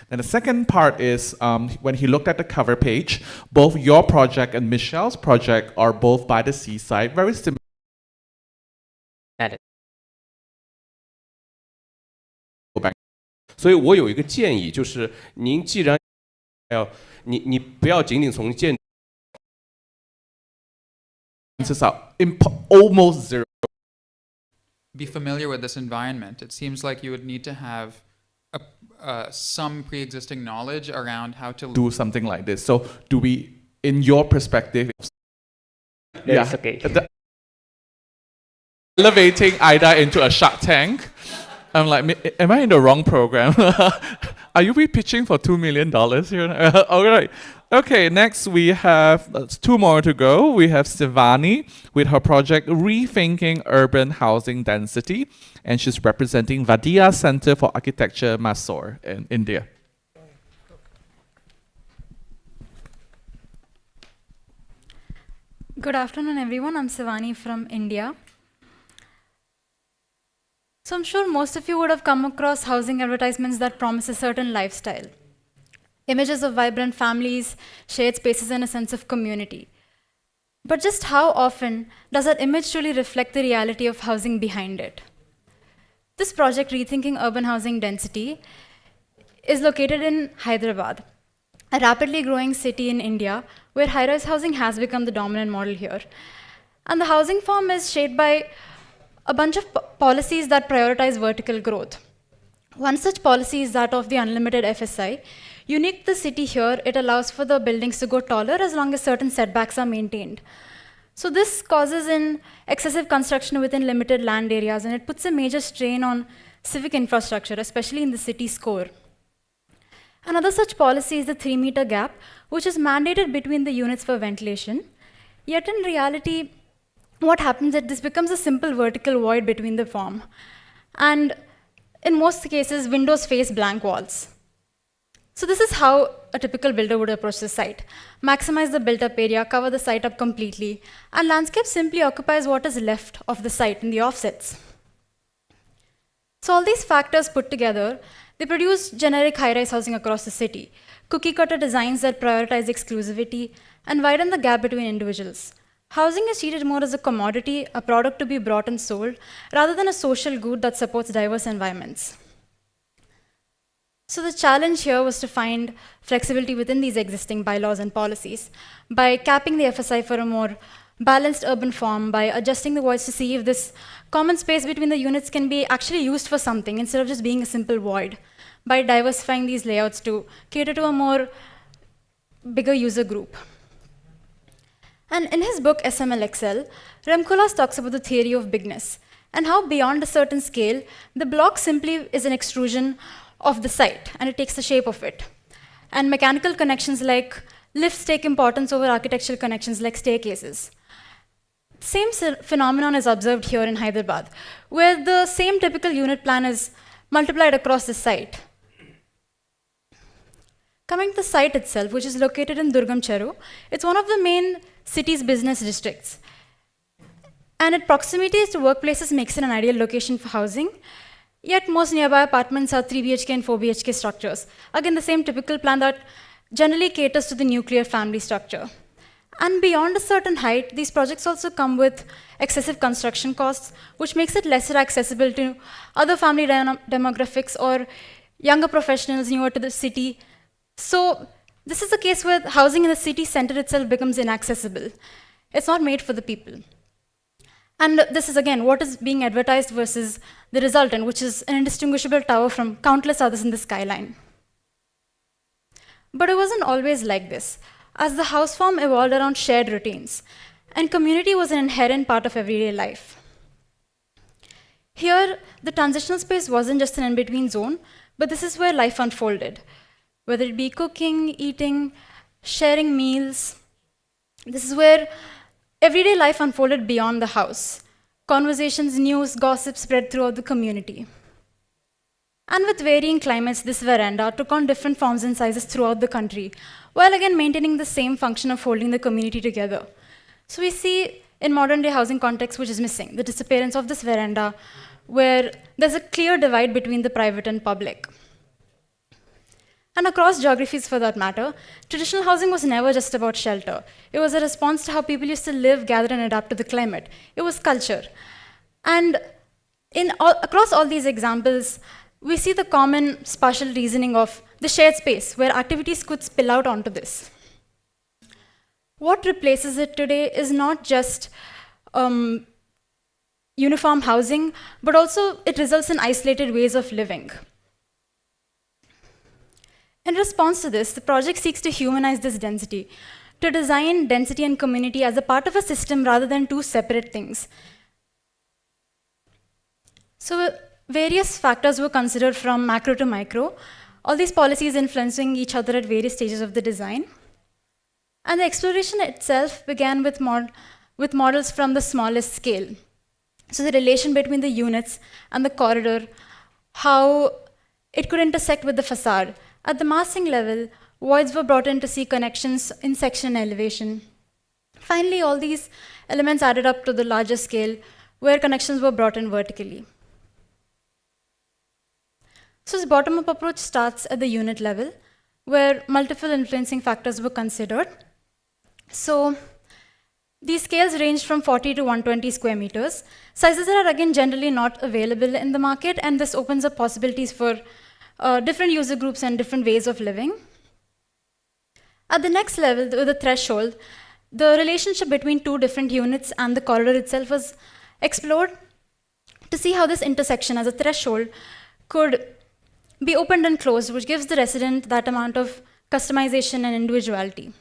And the second part is when he looked at the cover page, both your project and Michelle's project are both by the seaside, very similar. 所以我有一个建议，就是您既然你不要仅仅从建 almost zero. Be familiar with this environment. It seems like you would need to have some pre-existing knowledge around how to do something like this. So do we, in your perspective, It's okay. Elevating Ida into a Shark Tank? I'm like, am I in the wrong program? Are you pitching for $2 million here? All right. Okay, next we have two more to go. We have Sivani with her project Rethinking Urban Housing Density, and she's representing Vadia Center for Architecture, Mysore in India. Good afternoon, everyone. I'm Sivani from India. So I'm sure most of you would have come across housing advertisements that promise a certain lifestyle. Images of vibrant families, shared spaces, and a sense of community. But just how often does that image truly reflect the reality of housing behind it? This project, Rethinking Urban Housing Density, is located in Hyderabad, a rapidly growing city in India where high-rise housing has become the dominant model here. And the housing form is shaped by a bunch of policies that prioritize vertical growth. One such policy is that of the unlimited FSI. Unique to the city here, it allows for the buildings to go taller as long as certain setbacks are maintained. So this causes an excessive construction within limited land areas, and it puts a major strain on civic infrastructure, especially in the city's core. Another such policy is the 3-meter gap, which is mandated between the units for ventilation. Yet in reality, what happens is that this becomes a simple vertical void between the form. And in most cases, windows face blank walls. So this is how a typical builder would approach the site. Maximize the built-up area, cover the site up completely, and landscape simply occupies what is left of the site in the offsets. So all these factors put together, they produce generic high-rise housing across the city, cookie-cutter designs that prioritize exclusivity, and widen the gap between individuals. Housing is treated more as a commodity, a product to be bought and sold, rather than a social good that supports diverse environments. So the challenge here was to find flexibility within these existing bylaws and policies by capping the FSI for a more balanced urban form, by adjusting the voids to see if this common space between the units can be actually used for something instead of just being a simple void, by diversifying these layouts to cater to a more bigger user group. And in his book, SMLXL, Rem Koolhaas talks about the theory of bigness and how beyond a certain scale, the block simply is an extrusion of the site, and it takes the shape of it. And mechanical connections like lifts take importance over architectural connections like staircases. Same phenomenon is observed here in Hyderabad, where the same typical unit plan is multiplied across the site. Coming to the site itself, which is located in Durgam Cheru, it's one of the main city's business districts. And its proximity to workplaces makes it an ideal location for housing. Yet most nearby apartments are 3 BHK and 4 BHK structures. Again, the same typical plan that generally caters to the nuclear family structure. And beyond a certain height, these projects also come with excessive construction costs, which makes it lesser accessible to other family demographics or younger professionals newer to the city. So this is a case where housing in the city center itself becomes inaccessible. It's not made for the people. And this is, again, what is being advertised versus the resultant, which is an indistinguishable tower from countless others in the skyline. But it wasn't always like this, as the house form evolved around shared routines, and community was an inherent part of everyday life. Here, the transitional space wasn't just an in-between zone, but this is where life unfolded, whether it be cooking, eating, sharing meals. This is where everyday life unfolded beyond the house. Conversations, news, gossip spread throughout the community. And with varying climates, this veranda took on different forms and sizes throughout the country, while again maintaining the same function of holding the community together. So we see in modern day housing context, which is missing, the disappearance of this veranda, where there's a clear divide between the private and public. And across geographies for that matter, traditional housing was never just about shelter. It was a response to how people used to live, gather, and adapt to the climate. It was culture. And across all these examples, we see the common spatial reasoning of the shared space, where activities could spill out onto this. What replaces it today is not just uniform housing, but also it results in isolated ways of living. In response to this, the project seeks to humanize this density, to design density and community as a part of a system rather than two separate things. So various factors were considered from macro to micro, all these policies influencing each other at various stages of the design. And the exploration itself began with models from the smallest scale. So the relation between the units and the corridor, how it could intersect with the facade. At the massing level, voids were brought in to see connections in section and elevation. Finally, all these elements added up to the larger scale, where connections were brought in vertically. So this bottom-up approach starts at the unit level, where multiple influencing factors were considered. So these scales range from 40 to 120 square meters, sizes that are again generally not available in the market, and this opens up possibilities for different user groups and different ways of living. At the next level, the threshold, the relationship between two different units and the corridor itself was explored to see how this intersection as a threshold could be opened and closed, which gives the resident that amount of customization and individuality.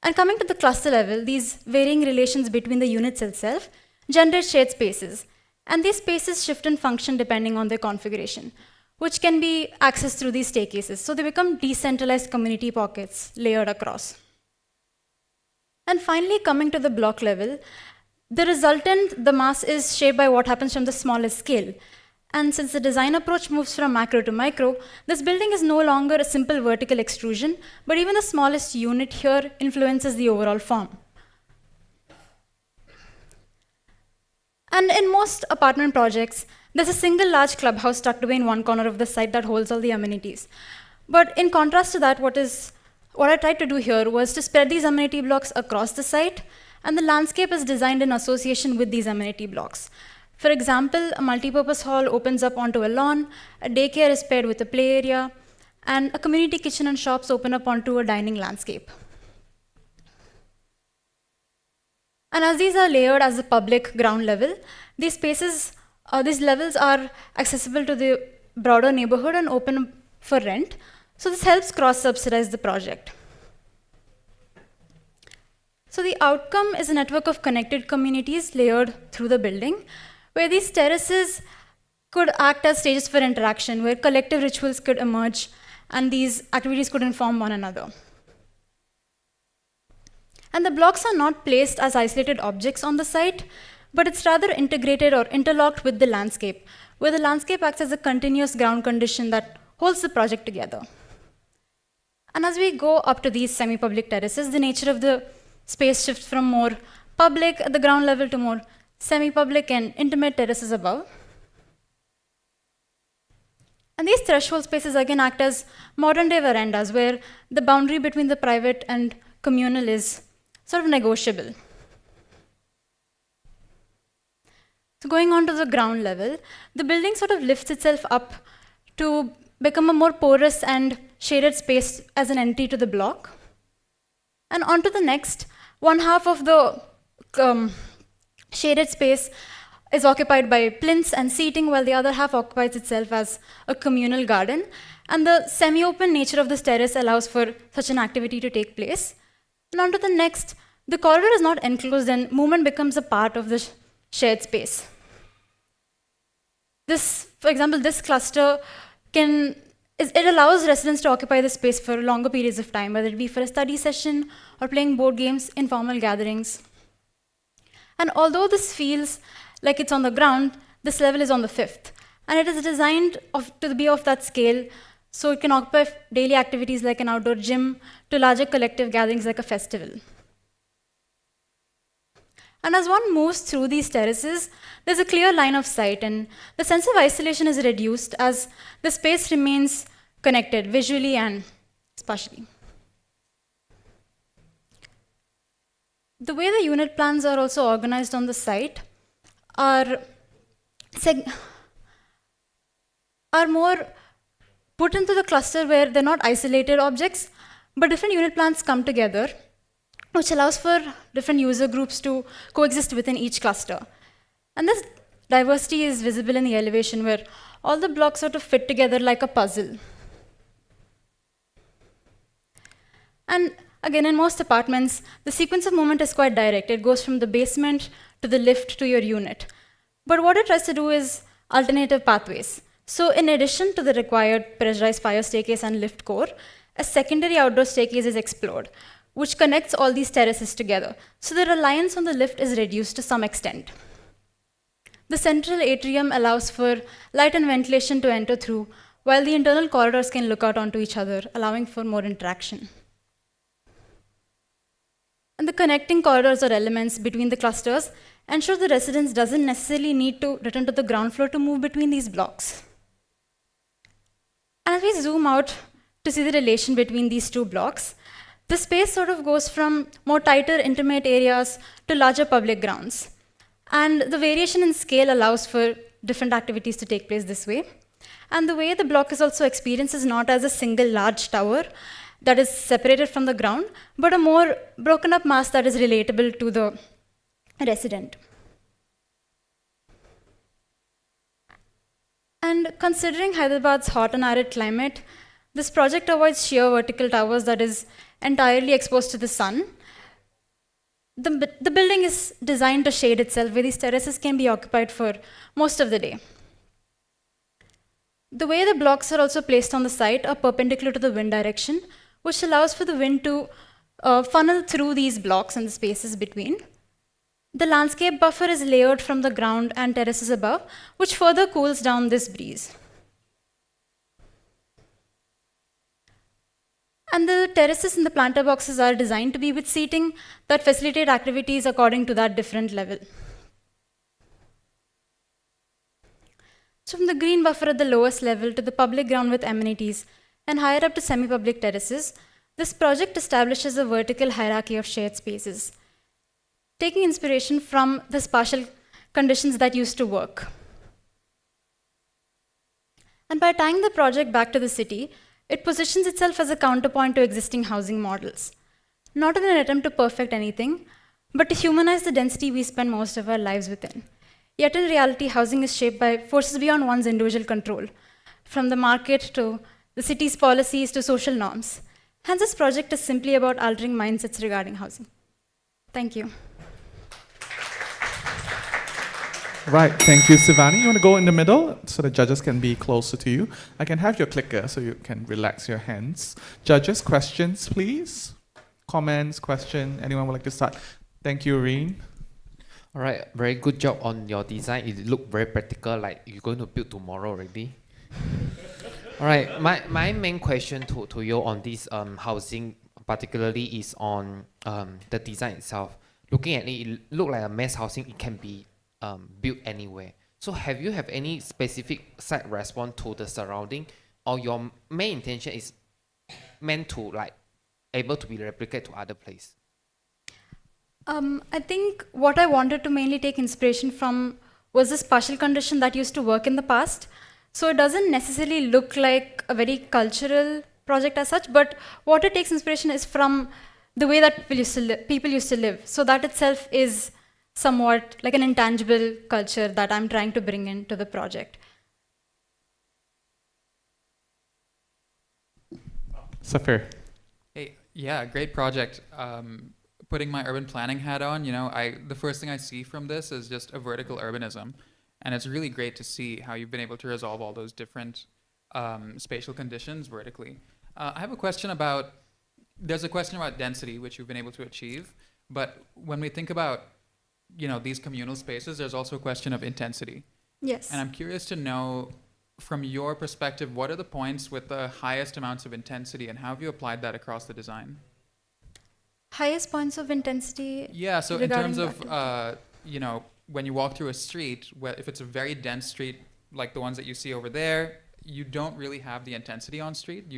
And coming to the cluster level, these varying relations between the units itself generate shared spaces. And these spaces shift in function depending on their configuration, which can be accessed through these staircases. So they become decentralized community pockets layered across. And finally, coming to the block level, the resultant, the mass, is shaped by what happens from the smallest scale. And since the design approach moves from macro to micro, this building is no longer a simple vertical extrusion, but even the smallest unit here influences the overall form. And in most apartment projects, there's a single large clubhouse tucked away in one corner of the site that holds all the amenities. But in contrast to that, what I tried to do here was to spread these amenity blocks across the site, and the landscape is designed in association with these amenity blocks. For example, a multipurpose hall opens up onto a lawn, a daycare is paired with a play area, and a community kitchen and shops open up onto a dining landscape. And as these are layered as a public ground level, these spaces, these levels are accessible to the broader neighborhood and open for rent. So this helps cross-subsidize the project. So the outcome is a network of connected communities layered through the building, where these terraces could act as stages for interaction, where collective rituals could emerge, and these activities could inform one another. And the blocks are not placed as isolated objects on the site, but it's rather integrated or interlocked with the landscape, where the landscape acts as a continuous ground condition that holds the project together. And as we go up to these semi-public terraces, the nature of the space shifts from more public at the ground level to more semi-public and intimate terraces above. And these threshold spaces again act as modern-day verandas, where the boundary between the private and communal is sort of negotiable. So going on to the ground level, the building sort of lifts itself up to become a more porous and shaded space as an entry to the block. And onto the next, one half of the shaded space is occupied by plinths and seating, while the other half occupies itself as a communal garden. And the semi-open nature of this terrace allows for such an activity to take place. And onto the next, the corridor is not enclosed and movement becomes a part of the shared space. This, for example, this cluster it allows residents to occupy the space for longer periods of time, whether it be for a study session or playing board games, informal gatherings. And although this feels like it's on the ground, this level is on the 5th. And it is designed to be of that scale, so it can occupy daily activities like an outdoor gym to larger collective gatherings like a festival. And as one moves through these terraces, there's a clear line of sight, and the sense of isolation is reduced as the space remains connected visually and spatially. The way the unit plans are also organized on the site are more put into the cluster where they're not isolated objects, but different unit plans come together, which allows for different user groups to coexist within each cluster. And this diversity is visible in the elevation where all the blocks sort of fit together like a puzzle. And again, in most apartments, the sequence of movement is quite direct. It goes from the basement to the lift to your unit. But what it tries to do is alternative pathways. So in addition to the required pressurized fire staircase and lift core, a secondary outdoor staircase is explored, which connects all these terraces together. So the reliance on the lift is reduced to some extent. The central atrium allows for light and ventilation to enter through, while the internal corridors can look out onto each other, allowing for more interaction. And the connecting corridors or elements between the clusters ensure the residents doesn't necessarily need to return to the ground floor to move between these blocks. And as we zoom out to see the relation between these two blocks, the space sort of goes from more tighter, intimate areas to larger public grounds. And the variation in scale allows for different activities to take place this way. And the way the block is also experienced is not as a single large tower that is separated from the ground, but a more broken up mass that is relatable to the resident. And considering Hyderabad's hot and arid climate, this project avoids sheer vertical towers that is entirely exposed to the sun. The building is designed to shade itself, where these terraces can be occupied for most of the day. The way the blocks are also placed on the site are perpendicular to the wind direction, which allows for the wind to funnel through these blocks and the spaces between. The landscape buffer is layered from the ground and terraces above, which further cools down this breeze. And the terraces in the planter boxes are designed to be with seating that facilitate activities according to that different level. So from the green buffer at the lowest level to the public ground with amenities, and higher up to semi-public terraces, this project establishes a vertical hierarchy of shared spaces, taking inspiration from the spatial conditions that used to work. And by tying the project back to the city, it positions itself as a counterpoint to existing housing models, not in an attempt to perfect anything, but to humanize the density we spend most of our lives within. Yet in reality, housing is shaped by forces beyond one's individual control, from the market to the city's policies to social norms. Hence, this project is simply about altering mindsets regarding housing. Thank you. Right, thank you, Sivani. You want to go in the middle so the judges can be closer to you? I can have your clicker so you can relax your hands. Judges, questions, please? Comments, question, anyone would like to start? Thank you, Reen. All right, very good job on your design. It looked very practical, like you're going to build tomorrow already. All right, my main question to you on this housing particularly is on the design itself. Looking at it, it look like a mass housing. It can be built anywhere. So have you have any specific site response to the surrounding, or your main intention is meant to like able to be replicated to other place? I think what I wanted to mainly take inspiration from was this partial condition that used to work in the past. So it doesn't necessarily look like a very cultural project as such, but what it takes inspiration is from the way that people used to live. So that itself is somewhat like an intangible culture that I'm trying to bring into the project. Safir. Hey, yeah, great project. Putting my urban planning hat on, you know, the first thing I see from this is just a vertical urbanism. And it's really great to see how you've been able to resolve all those different spatial conditions vertically. I have a question about, there's a question about density, which you've been able to achieve. But when we think about, you know, these communal spaces, there's also a question of intensity. Yes. And I'm curious to know, from your perspective, what are the points with the highest amounts of intensity, and how have you applied that across the design? Highest points of intensity? Yeah, so in terms of, that? you know, when you walk through a street, if it's a very dense street, like the ones that you see over there, you don't really have the intensity on street.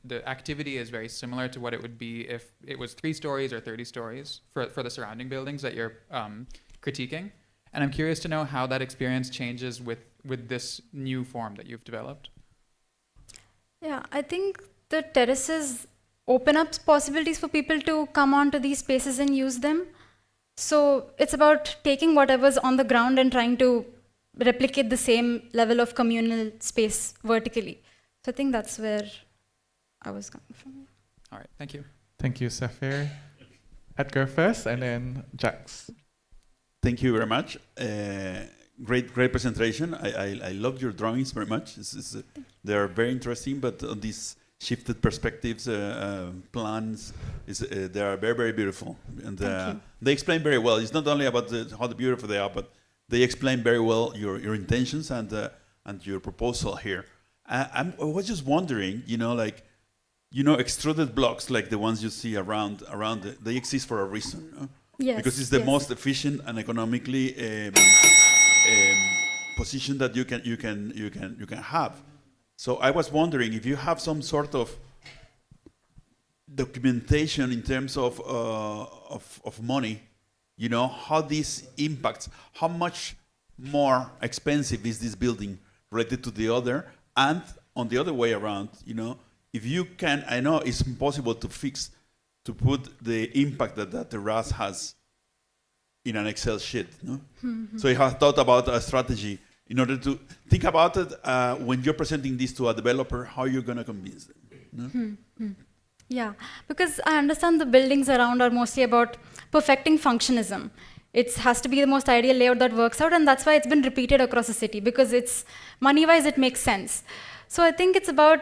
The activity is very similar to what it would be if it was 3 stories or 30 stories for the surrounding buildings that you're critiquing. And I'm curious to know how that experience changes with this new form that you've developed. Yeah, I think the terraces open up possibilities for people to come onto these spaces and use them. So it's about taking whatever's on the ground and trying to replicate the same level of communal space vertically. So I think that's where I was coming from. All right, thank you. Thank you, Safir. Edgar first, and then Jax. Thank you very much. Great presentation. I love your drawings very much. They are very interesting, but on these shifted perspectives, plans, they are very, very beautiful. And they explain very well. It's not only about how beautiful they are, but they explain very well your intentions and your proposal here. I was just wondering, extruded blocks like the ones you see around they exist for a reason. No? Yes, because it's the most efficient and economically position that you can have. So I was wondering if you have some sort of documentation in terms of money, how this impacts, how much more expensive is this building related to the other, and on the other way around, if you can, I know it's impossible to put the impact that the terrace has in an Excel sheet. No? Mm-hmm. So you have thought about a strategy in order to think about it when you're presenting this to a developer, how you're going to convince them. No? Mm-hmm. Yeah, because I understand the buildings around are mostly about perfecting functionism. It has to be the most ideal layout that works out, and that's why it's been repeated across the city, because it's money-wise, it makes sense. So I think it's about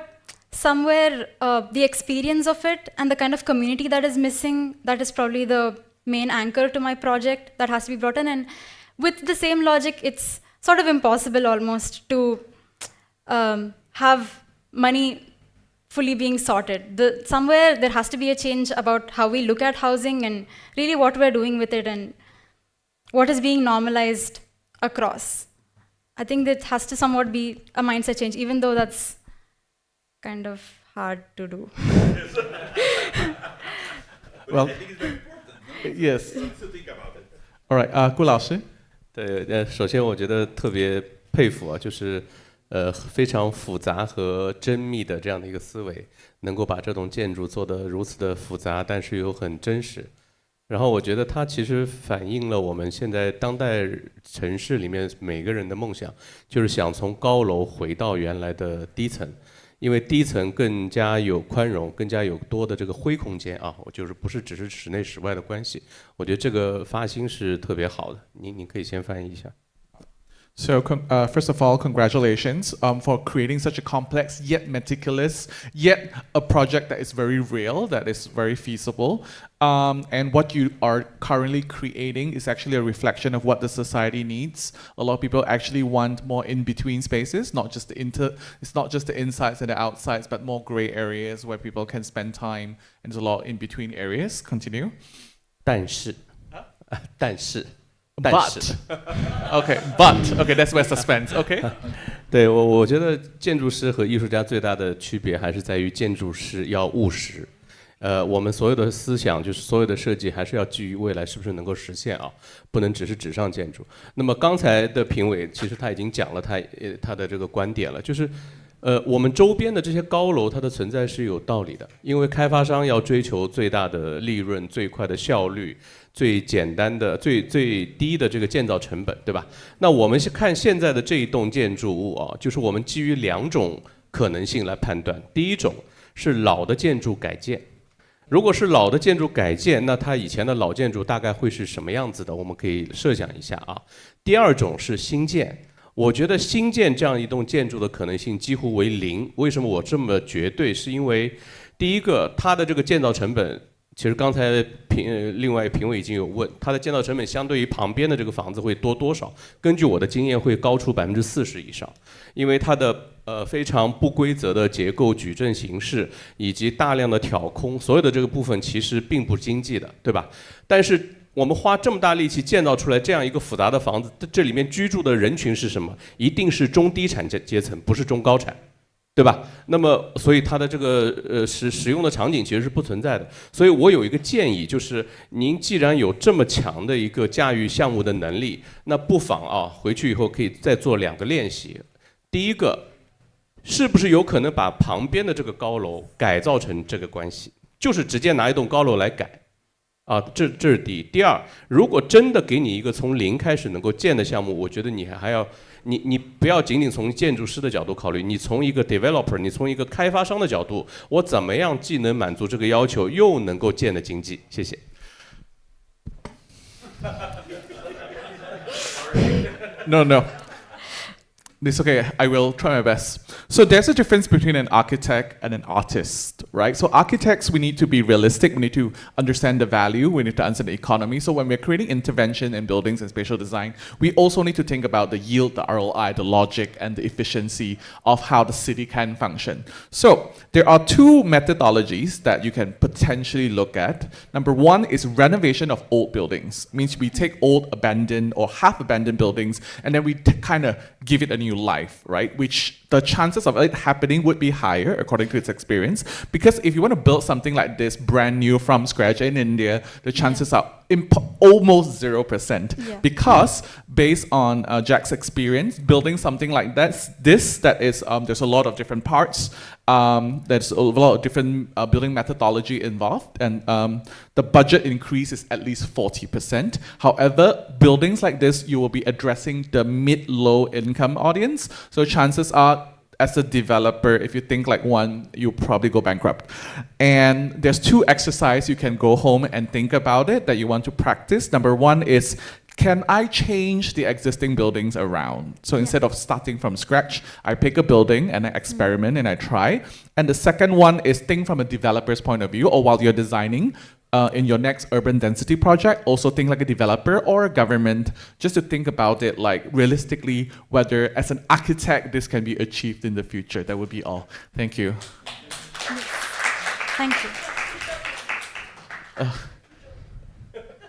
somewhere the experience of it and the kind of community that is missing. That is probably the main anchor to my project that has to be brought in. And with the same logic, it's sort of impossible almost to have money fully being sorted. Somewhere there has to be a change about how we look at housing and really what we're doing with it and what is being normalized across. I think that has to somewhat be a mindset change, even though that's kind of hard to do. Well, yes. All right, 顾老师。对，首先我觉得特别佩服啊，就是非常复杂和缜密的这样的一个思维，能够把这栋建筑做得如此的复杂，但是又很真实。然后我觉得它其实反映了我们现在当代城市里面每个人的梦想，就是想从高楼回到原来的低层，因为低层更加有宽容，更加有多的这个灰空间啊，就是不是只是室内室外的关系。我觉得这个发心是特别好的，你可以先翻译一下。So first of all, congratulations for creating such a complex yet meticulous, yet a project that is very real, that is very feasible. And what you are currently creating is actually a reflection of what the society needs. A lot of people actually want more in-between spaces, not just it's not just the insides and the outsides, but more gray areas where people can spend time. And there's a lot of in-between areas. Continue. 但是 But okay, that's where suspense. Okay. 对，我觉得建筑师和艺术家最大的区别还是在于建筑师要务实。我们所有的思想，就是所有的设计，还是要基于未来是不是能够实现啊，不能只是纸上建筑。那么刚才的评委其实他已经讲了他的这个观点了，就是我们周边的这些高楼，它的存在是有道理的，因为开发商要追求最大的利润、最快的效率、最简单的、最低的这个建造成本，对吧？那我们看现在的这一栋建筑物啊，就是我们基于2种可能性来判断。第一种是老的建筑改建，如果是老的建筑改建，那它以前的老建筑大概会是什么样子的？我们可以设想一下啊。第二种是新建。我觉得新建这样一栋建筑的可能性几乎为0。为什么我这么绝对？是因为第一个，它的这个建造成本，其实刚才另外评委已经有问，它的建造成本相对于旁边的这个房子会多多少？根据我的经验，会高出40%以上，因为它的非常不规则的结构矩阵形式以及大量的挑空，所有的这个部分其实并不经济的，对吧？但是我们花这么大力气建造出来这样一个复杂的房子，这里面居住的人群是什么？一定是中低产阶层，不是中高产。对吧？那么，所以它的这个使用的场景其实是不存在的。所以我有一个建议，就是您既然有这么强的一个驾驭项目的能力，那不妨啊回去以后可以再做2个练习。第一个，是不是有可能把旁边的这个高楼改造成这个关系，就是直接拿一栋高楼来改？啊，这是第一。第二，如果真的给你一个从零开始能够建的项目，我觉得你还要。你不要仅仅从建筑师的角度考虑，你从一个 developer， 你从一个开发商的角度，我怎么样既能满足这个要求，又能够建得经济？谢谢。No. It's okay, I will try my best. So there's a difference between an architect and an artist, right? So architects, we need to be realistic, we need to understand the value, we need to understand the economy. So when we're creating intervention in buildings and spatial design, we also need to think about the yield, the ROI, the logic, and the efficiency of how the city can function. So there are 2 methodologies that you can potentially look at. Number 1 is renovation of old buildings. Means we take old, abandoned, or half-abandoned buildings, and then we kind of give it a new life, right? Which the chances of it happening would be higher according to its experience. Because if you want to build something like this brand new from scratch in India, the chances are almost 0%. Yeah. Because based on Jack's experience, building something like that, there's a lot of different parts. There's a lot of different building methodology involved, and the budget increase is at least 40%. However, buildings like this, you will be addressing the mid-low income audience. So chances are, as a developer, if you think like one, you'll probably go bankrupt. And there's 2 exercises you can go home and think about it that you want to practice. Number 1 is, can I change the existing buildings around? So instead of starting from scratch, I pick a building and I experiment and I try. And the second one is think from a developer's point of view, or while you're designing, in your next urban density project, also think like a developer or a government, just to think about it like realistically, whether as an architect this can be achieved in the future. That would be all. Thank you. Thank you.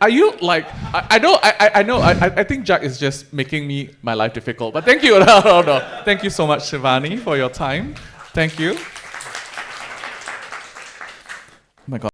Are you like, I know, I think Jack is just making my life difficult, but thank you. No. Thank you so much, Shivani, for your time. Thank you. Oh my God.